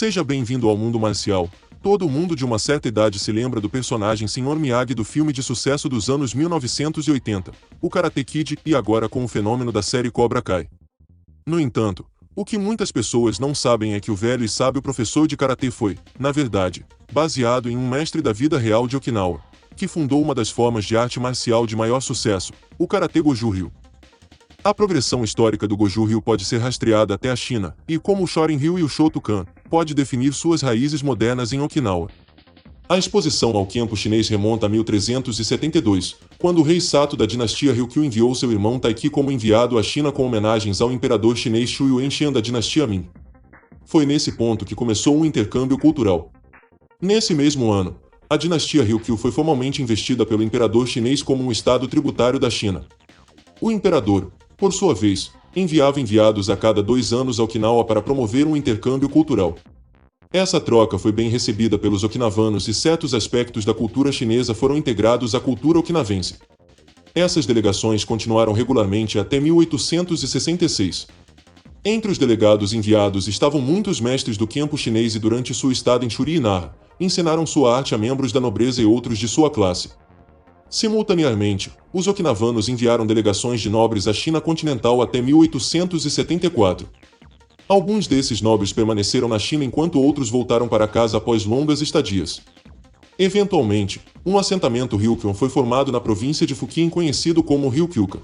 Seja bem-vindo ao mundo marcial. Todo mundo de uma certa idade se lembra do personagem Sr. Miyagi do filme de sucesso dos anos 1980, o Karate Kid, e agora com o fenômeno da série Cobra Kai. No entanto, o que muitas pessoas não sabem é que o velho e sábio professor de karatê foi, na verdade, baseado em um mestre da vida real de Okinawa, que fundou uma das formas de arte marcial de maior sucesso, o Karate Goju-Ryu. A progressão histórica do Goju-Ryu pode ser rastreada até a China, e como o Shorin-Ryu e o Shotokan, pode definir suas raízes modernas em Okinawa. A exposição ao Kempo chinês remonta a 1372, quando o rei Sato da dinastia Ryukyu enviou seu irmão Taiki como enviado à China com homenagens ao imperador chinês Shu Yuenshan da dinastia Ming. Foi nesse ponto que começou um intercâmbio cultural. Nesse mesmo ano, a dinastia Ryukyu foi formalmente investida pelo imperador chinês como um estado tributário da China. O imperador, por sua vez, enviava enviados a cada 2 anos a Okinawa para promover um intercâmbio cultural. Essa troca foi bem recebida pelos okinavanos e certos aspectos da cultura chinesa foram integrados à cultura okinavense. Essas delegações continuaram regularmente até 1866. Entre os delegados enviados estavam muitos mestres do Kempo chinês e durante sua estada em Shuri e Nara, ensinaram sua arte a membros da nobreza e outros de sua classe. Simultaneamente, os okinavanos enviaram delegações de nobres à China continental até 1874. Alguns desses nobres permaneceram na China enquanto outros voltaram para casa após longas estadias. Eventualmente, um assentamento Ryukyuan foi formado na província de Fujian conhecido como Ryukyuka.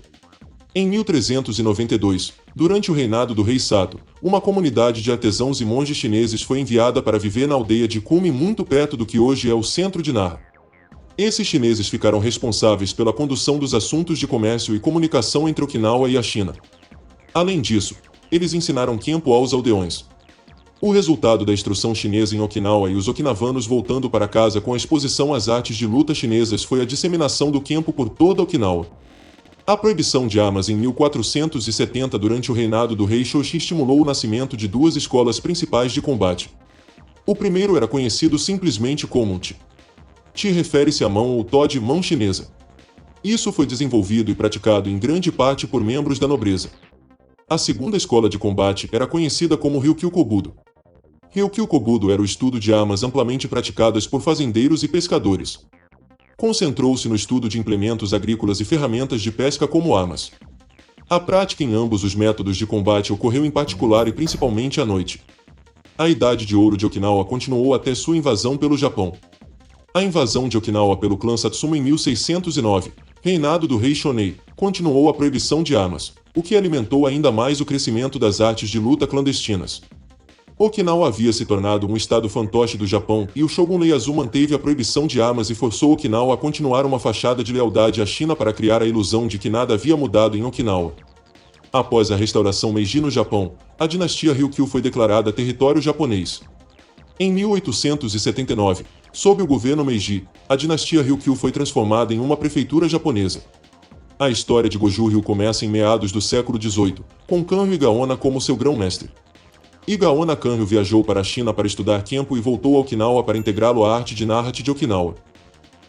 Em 1392, durante o reinado do rei Sato, uma comunidade de artesãos e monges chineses foi enviada para viver na aldeia de Kumi muito perto do que hoje é o centro de Nara. Esses chineses ficaram responsáveis pela condução dos assuntos de comércio e comunicação entre Okinawa e a China. Além disso, eles ensinaram Kempo aos aldeões. O resultado da instrução chinesa em Okinawa e os okinavanos voltando para casa com a exposição às artes de luta chinesas foi a disseminação do Kempo por toda Okinawa. A proibição de armas em 1470 durante o reinado do rei Shoshi estimulou o nascimento de 2 escolas principais de combate. O primeiro era conhecido simplesmente como Ti. Ti refere-se à mão ou Tode, mão chinesa. Isso foi desenvolvido e praticado em grande parte por membros da nobreza. A segunda escola de combate era conhecida como Ryukyu Kobudo. Ryukyu Kobudo era o estudo de armas amplamente praticadas por fazendeiros e pescadores. Concentrou-se no estudo de implementos agrícolas e ferramentas de pesca como armas. A prática em ambos os métodos de combate ocorreu em particular e principalmente à noite. A Idade de Ouro de Okinawa continuou até sua invasão pelo Japão. A invasão de Okinawa pelo clã Satsuma em 1609, reinado do rei Shonei, continuou a proibição de armas, o que alimentou ainda mais o crescimento das artes de luta clandestinas. Okinawa havia se tornado um estado fantoche do Japão e o Shogun Ieyasu manteve a proibição de armas e forçou Okinawa a continuar uma fachada de lealdade à China para criar a ilusão de que nada havia mudado em Okinawa. Após a restauração Meiji no Japão, a dinastia Ryukyu foi declarada território japonês. Em 1879, sob o governo Meiji, a dinastia Ryukyu foi transformada em uma prefeitura japonesa. A história de Goju-Ryu começa em meados do século XVIII, com Kanryu Igaona como seu grão-mestre. Igaona Kanryu viajou para a China para estudar Kempo e voltou a Okinawa para integrá-lo à arte de Narate de Okinawa.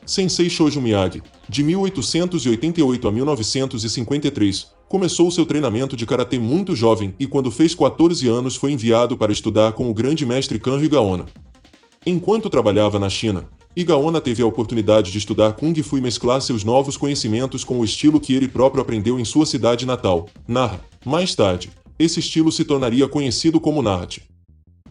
Sensei Shoujo Miyagi, de 1888 a 1953, começou seu treinamento de karatê muito jovem e quando fez 14 anos foi enviado para estudar com o grande mestre Kanryu Igaona. Enquanto trabalhava na China, Igaona teve a oportunidade de estudar Kung Fu e mesclar seus novos conhecimentos com o estilo que ele próprio aprendeu em sua cidade natal, Nara. Mais tarde, esse estilo se tornaria conhecido como Narate.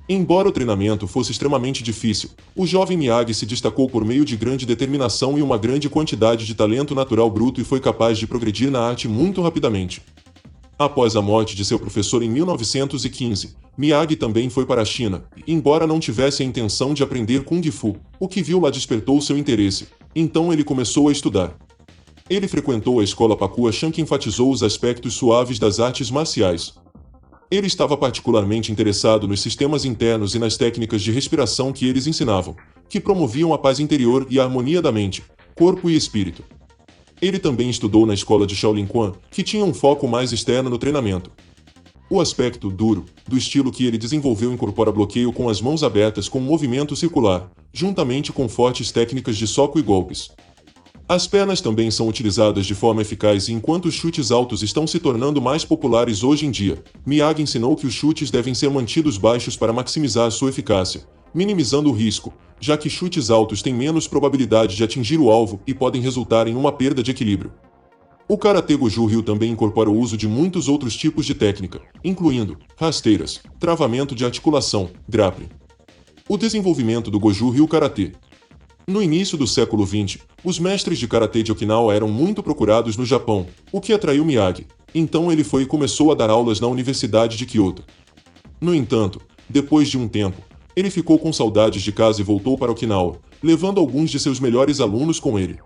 Embora o treinamento fosse extremamente difícil, o jovem Miyagi se destacou por meio de grande determinação e uma grande quantidade de talento natural bruto e foi capaz de progredir na arte muito rapidamente. Após a morte de seu professor em 1915, Miyagi também foi para a China, e, embora não tivesse a intenção de aprender Kung Fu, o que viu lá despertou seu interesse, então ele começou a estudar. Ele frequentou a escola Pakua Shan que enfatizou os aspectos suaves das artes marciais. Ele estava particularmente interessado nos sistemas internos e nas técnicas de respiração que eles ensinavam, que promoviam a paz interior e a harmonia da mente, corpo e espírito. Ele também estudou na escola de Shaolin Quan, que tinha um foco mais externo no treinamento. O aspecto duro do estilo que ele desenvolveu incorpora bloqueio com as mãos abertas com um movimento circular, juntamente com fortes técnicas de soco e golpes. As pernas também são utilizadas de forma eficaz e enquanto os chutes altos estão se tornando mais populares hoje em dia, Miyagi ensinou que os chutes devem ser mantidos baixos para maximizar sua eficácia, minimizando o risco, já que chutes altos têm menos probabilidade de atingir o alvo e podem resultar em uma perda de equilíbrio. O Karate Goju Ryu também incorpora o uso de muitos outros tipos de técnica, incluindo rasteiras, travamento de articulação, grappling. O desenvolvimento do Goju Ryu Karate. No início do século XX, os mestres de karatê de Okinawa eram muito procurados no Japão, o que atraiu Miyagi. Então ele foi e começou a dar aulas na Universidade de Kyoto. No entanto, depois de um tempo, ele ficou com saudades de casa e voltou para Okinawa, levando alguns de seus melhores alunos com ele.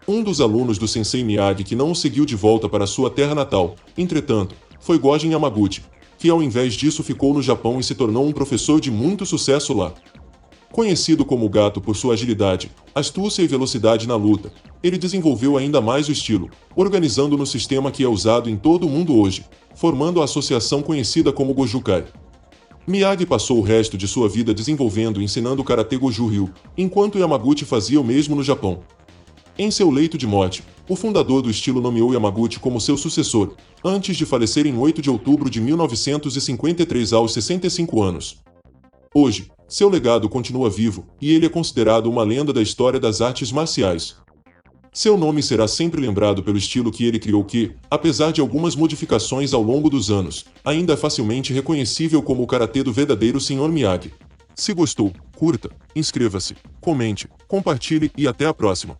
Um dos alunos do Sensei Miyagi que não o seguiu de volta para sua terra natal, entretanto, foi Gojin Yamaguchi, que ao invés disso ficou no Japão e se tornou um professor de muito sucesso lá. Conhecido como Gato por sua agilidade, astúcia e velocidade na luta, ele desenvolveu ainda mais o estilo, organizando no sistema que é usado em todo o mundo hoje, formando a associação conhecida como Gojukai. Miyagi passou o resto de sua vida desenvolvendo e ensinando o Karate Goju Ryu, enquanto Yamaguchi fazia o mesmo no Japão. Em seu leito de morte, o fundador do estilo nomeou Yamaguchi como seu sucessor, antes de falecer em 8 de outubro de 1953 aos 65 anos. Hoje, seu legado continua vivo, e ele é considerado uma lenda da história das artes marciais. Seu nome será sempre lembrado pelo estilo que ele criou que, apesar de algumas modificações ao longo dos anos, ainda é facilmente reconhecível como o karatê do verdadeiro Sr. Miyagi. Se gostou, curta, inscreva-se, comente, compartilhe e até a próxima.